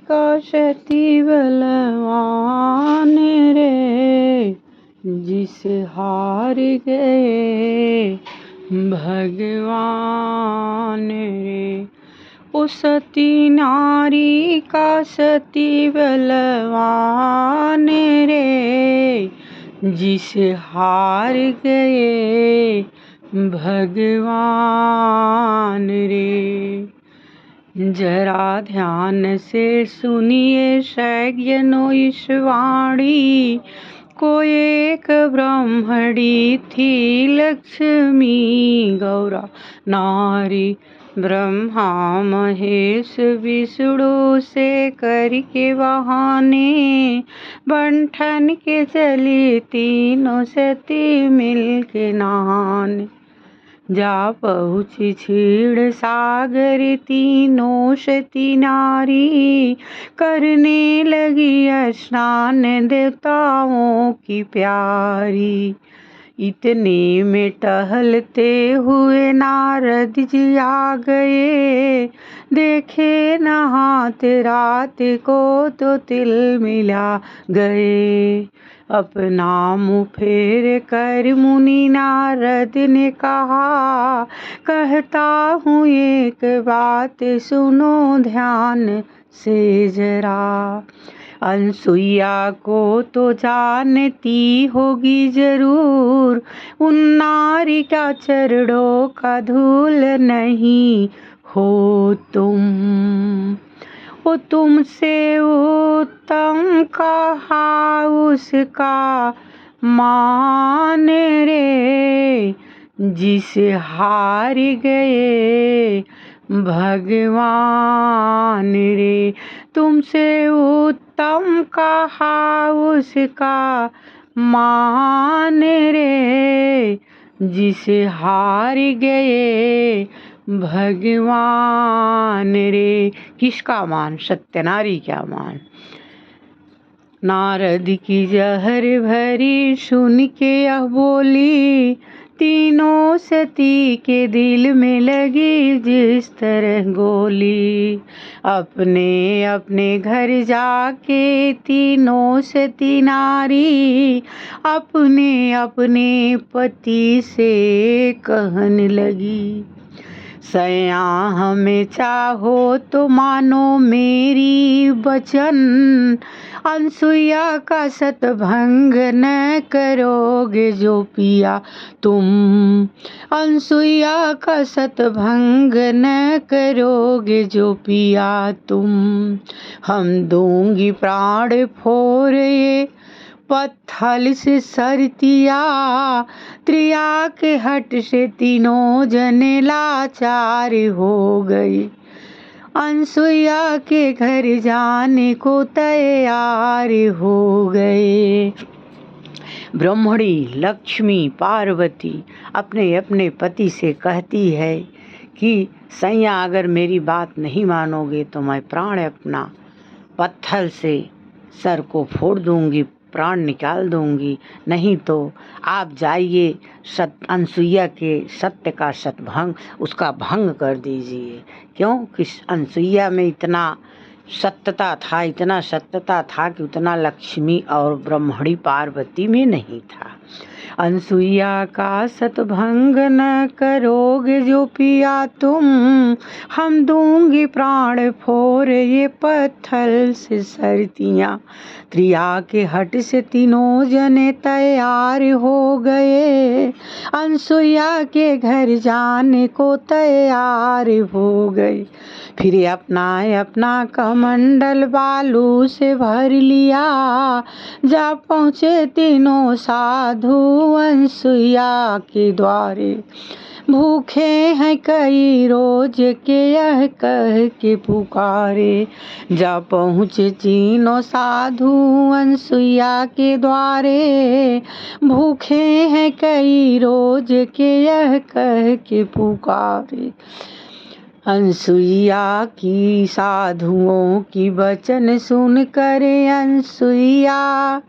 का सती बलवान रे, जिसे हार गए भगवान रे। ओ सती नारी का सती बलवान रे, जिसे हार गए भगवान रे। जरा ध्यान से सुनिए सज्ञनों इस वाणी को, एक ब्राह्मणी थी लक्ष्मी गौरा नारी। ब्रह्मा महेश विष्णु से करके बहाने, बंठन के चली तीनों सती मिल के नहाने। जा पहुँची क्षीर सागर तीनों सती नारी, करने लगी स्नान देवताओं की प्यारी। इतने में टहलते हुए नारद जी आ गए, देखे नहाते रात को तो तिल मिला गए। अपना मुँह फेर कर मुनि नारद ने कहा, कहता हूँ एक बात सुनो ध्यान से जरा। अनसुईया को तो जानती होगी जरूर, उन नारी का चरणों का धूल नहीं हो तुम। ओ तुमसे उत्तम कहा उसका मान रे, जिसे हार गए भगवान रे। तुमसे उत्तम कहा उसका मान रे, जिसे हार गए भगवान रे। किसका मान? सत्यनारी का मान। नारद की जहर भरी सुन के यह बोली, तीनों सती के दिल में लगी जिस तरह गोली। अपने अपने घर जाके तीनों सती नारी, अपने अपने पति से कहने लगी, सैया हमें चाहो तो मानो मेरी वचन, अनसुईया का सतभंग न करोगे जो पिया तुम। अनसुईया का सतभंग न करोगे जो पिया तुम। हम दूंगी प्राण फोर ये पत्थल से सरतिया, त्रिया के हट से तीनों जने लाचार हो गई। अनसुईया के घर जाने को तैयार हो गए। ब्रह्मणी लक्ष्मी पार्वती अपने अपने पति से कहती है कि सैया अगर मेरी बात नहीं मानोगे तो मैं प्राण अपना पत्थर से सर को फोड़ दूंगी, प्राण निकाल दूंगी। नहीं तो आप जाइए अनसुईया के सत्य का सतभंग उसका भंग कर दीजिए। क्योंकि अनसुईया में इतना सत्यता था, इतना सत्यता था कि उतना लक्ष्मी और ब्रह्मणी पार्वती में नहीं था। अनसुईया का सतभंग न करोगे जो पिया तुम, हम दूंगी प्राण फोर ये पत्थर से सरतियाँ। त्रिया के हट से तीनों जने तैयार हो गए, अनसुईया के घर जाने को तैयार हो गए। फिर अपना अपना कमंडल बालू से भर लिया, जा पहुँचे तीनों साधु अनसुईया के द्वारे। भूखे हैं कई रोज के यह कह के पुकारे, जा पहुँचे तीनों साधु अनसुईया के द्वारे। भूखे हैं कई रोज के यह कह के पुकारे। अनसुईया की साधुओं की वचन सुन कर अनसुईया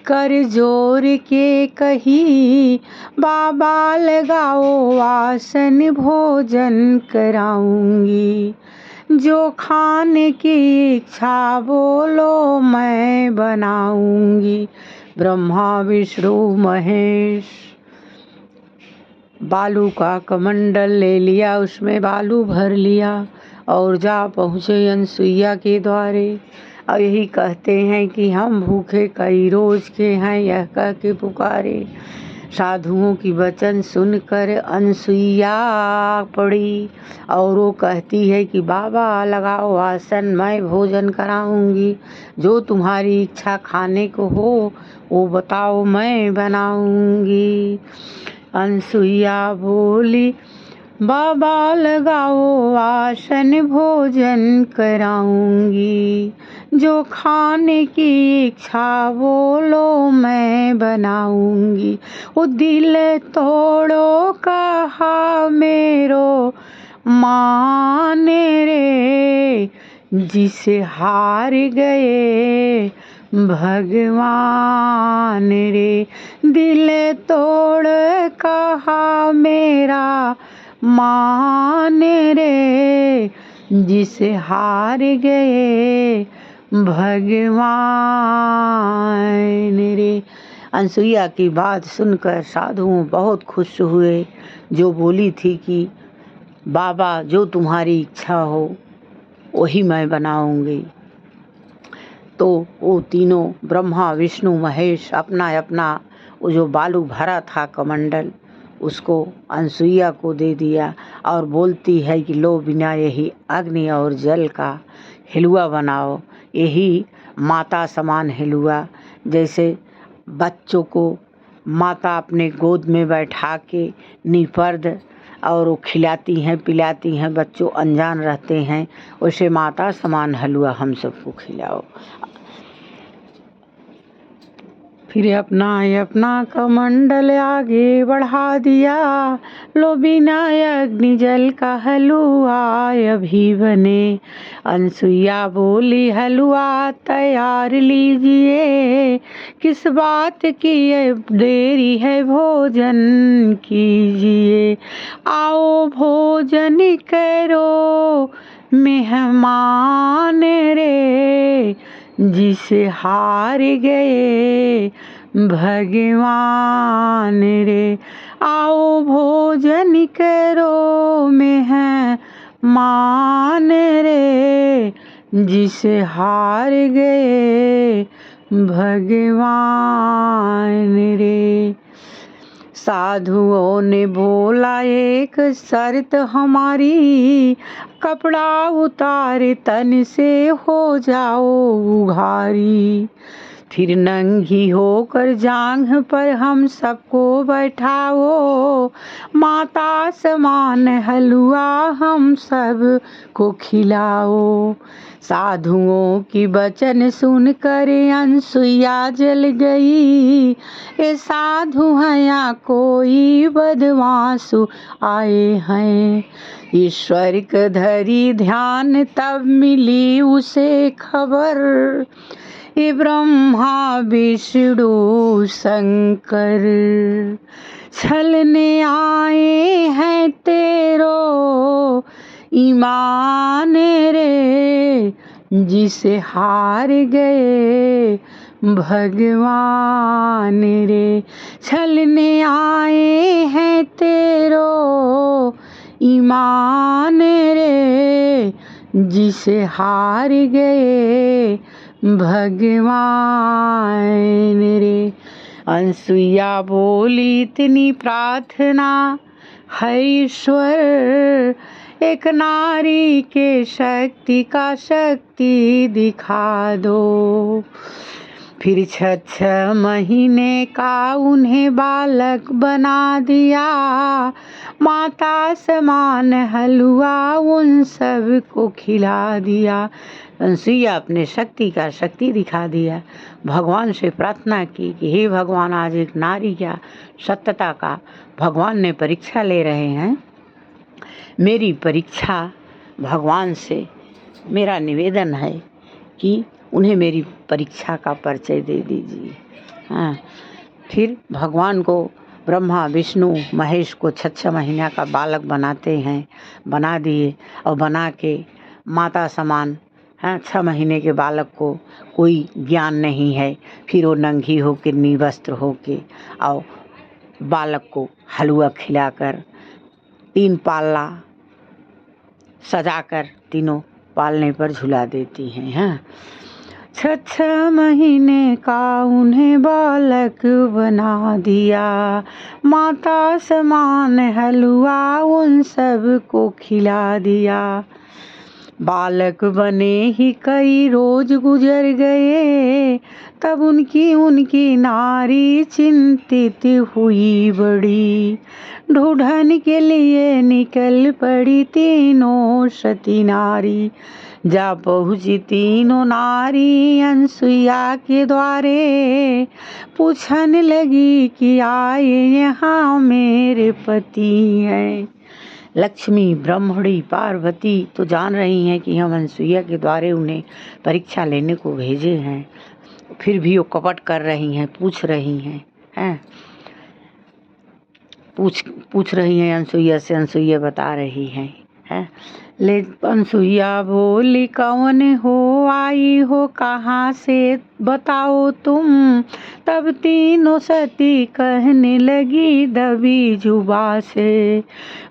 कर जोर के कही, बाबा लगाओ आसन भोजन कराऊंगी। जो खाने की इच्छा बोलो मैं बनाऊंगी। ब्रह्मा विष्णु महेश। बालू का कमंडल ले लिया, उसमें बालू भर लिया और जा पहुँचे अनसुईया के द्वारे। और यही कहते हैं कि हम भूखे कई रोज के हैं, यह कह के पुकारे। साधुओं की वचन सुनकर अनसुईया पड़ी और वो कहती है कि बाबा लगाओ आसन, मैं भोजन कराऊंगी। जो तुम्हारी इच्छा खाने को हो वो बताओ, मैं बनाऊंगी। अनसुईया बोली बाबा लगाओ आसन, भोजन कराऊंगी। जो खाने की इच्छा बोलो मैं बनाऊंगी। वो दिल तोड़ो कहा मेरो माने रे, जिसे हार गए भगवान रे। दिल तोड़ कहा मेरा मान रे, जिसे हार गए भगवान रे। अनसुईया की बात सुनकर साधु बहुत खुश हुए, जो बोली थी कि बाबा जो तुम्हारी इच्छा हो वही मैं बनाऊंगी। तो वो तीनों ब्रह्मा विष्णु महेश अपना अपना वो जो बालू भरा था कमंडल उसको अनसुईया को दे दिया और बोलती है कि लो बिना यही अग्नि और जल का हिलुआ बनाओ। यही माता समान हिलुआ, जैसे बच्चों को माता अपने गोद में बैठा के निपर्द और वो खिलाती हैं पिलाती हैं, बच्चों अनजान रहते हैं, वैसे माता समान हलवा हम सबको खिलाओ। फिर अपना कमंडल आगे बढ़ा दिया, लो बिना अग्नि जल का हलवा अभी बने। अनसुईया बोली हलवा तैयार लीजिए, किस बात की देरी है भोजन कीजिए। आओ भोजन करो मेहमान रे, जिसे हार गए भगवान रे। आओ भोजन करो मेहमान रे, जिसे हार गए भगवान रे। साधुओं ने बोला एक शर्त हमारी, कपड़ा उतार तन से हो जाओ उघारी। फिर नंगी होकर जांघ पर हम सबको बैठाओ, माता समान हलवा हम सब को खिलाओ। साधुओं की वचन सुनकर अनसुईया जल गई, ये साधु हैं या कोई बदमाशु आए हैं। ईश्वर का धरी ध्यान तब मिली उसे खबर, ये ब्रह्मा विष्णु शंकर छलने आए हैं तेरो ईमान रे, जिसे हार गए भगवान रे। छलने आए हैं तेरो ईमान रे, जिसे हार गए भगवान रे। अनसुईया बोली इतनी प्रार्थना है ईश्वर, एक नारी के शक्ति का शक्ति दिखा दो। फिर 6 महीने का उन्हें बालक बना दिया, माता समान हलवा उन सब को खिला दिया। अनसुईया अपने शक्ति का शक्ति दिखा दिया। भगवान से प्रार्थना की कि हे भगवान, आज एक नारी का सत्यता का भगवान ने परीक्षा ले रहे हैं। मेरी परीक्षा भगवान से मेरा निवेदन है कि उन्हें मेरी परीक्षा का परिचय दे दीजिए। हाँ, फिर भगवान को ब्रह्मा विष्णु महेश को 6 महीना का बालक बनाते हैं, बना दिए और बना के माता समान, हाँ 6 महीने के बालक को कोई ज्ञान नहीं है, फिर वो नंगी होके निर्वस्त्र होके और बालक को हलवा खिलाकर 3 पाला सजाकर तीनों पालने पर झुला देती हैं। हाँ 6 महीने का उन्हें बालक बना दिया, माता समान हलवा उन सब को खिला दिया। बालक बने ही कई रोज गुजर गए, तब उनकी नारी चिंतित हुई बड़ी। ढूंढन के लिए निकल पड़ी तीनों सती नारी, जा पहुँची तीनों नारी अनसुईया के द्वारे। पूछन लगी कि आए यहाँ मेरे पति हैं। लक्ष्मी, ब्रह्मणी, पार्वती तो जान रही हैं कि हम अनसुईया के द्वारे उन्हें परीक्षा लेने को भेजे हैं, फिर भी वो कपट कर रही हैं, पूछ रही हैं, पूछ रही हैं अनसुईया से। अनसुईया बता रही हैं, ले अनसुईया बोली कौन हो, आई हो कहाँ से बताओ तुम। तब तीनों सती कहने लगी दबी जुबा से,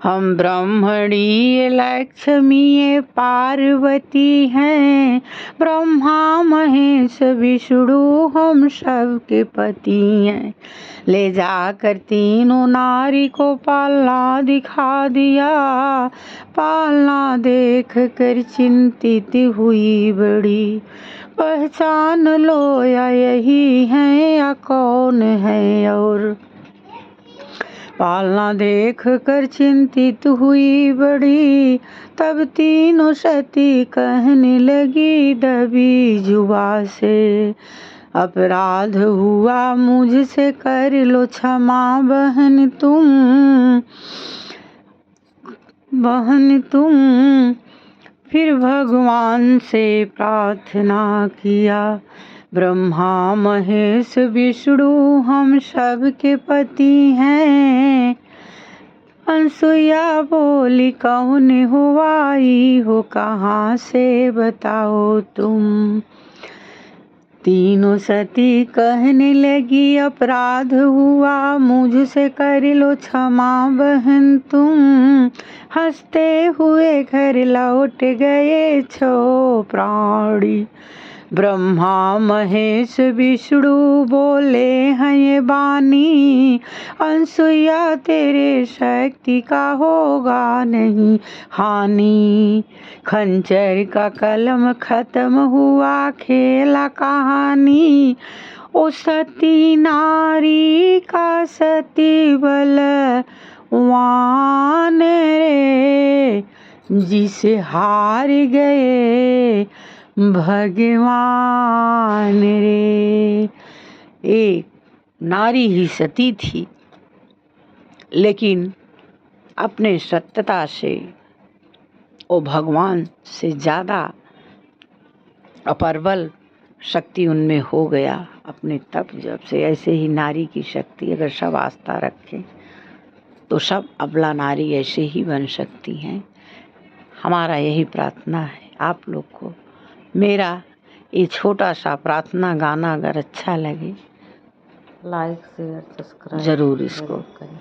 हम ब्रह्मणी लक्ष्मी पार्वती हैं, ब्रह्मा महेश विष्णु हम सबके पति हैं। ले जाकर तीनों नारी को पालना दिखा दिया, पालना देख कर चिंतित हुई बड़ी। पहचान लो या यही है या कौन है और। पालना देख कर चिंतित हुई बड़ी, तब तीनों सती कहने लगी दबी जुबा से, अपराध हुआ मुझसे कर लो क्षमा बहन तुम। फिर भगवान से प्रार्थना किया, ब्रह्मा महेश विष्णु हम सब के पति हैं। अनसुईया बोली कौन हो, आई हो कहाँ से बताओ तुम। तीनों सती कहने लगी अपराध हुआ मुझसे कर लो क्षमा बहन तुम। हंसते हुए घर लौट गए 6 प्राणी, ब्रह्मा महेश विष्णु बोले हैं ये बानी। अनसुईया तेरे शक्ति का होगा नहीं हानि, खंजर का कलम खत्म हुआ खेला कहानी। ओ सती नारी का सती बलवान रे, जिसे हार गए भगवान रे। एक नारी ही सती थी, लेकिन अपने सत्यता से वो भगवान से ज़्यादा अपरबल शक्ति उनमें हो गया अपने तप जब से। ऐसे ही नारी की शक्ति अगर सब आस्था रखें तो सब अबला नारी ऐसे ही बन सकती हैं। हमारा यही प्रार्थना है आप लोग को। मेरा ये छोटा सा प्रार्थना गाना अगर अच्छा लगे, लाइक शेयर सब्सक्राइब ज़रूर इसको करें।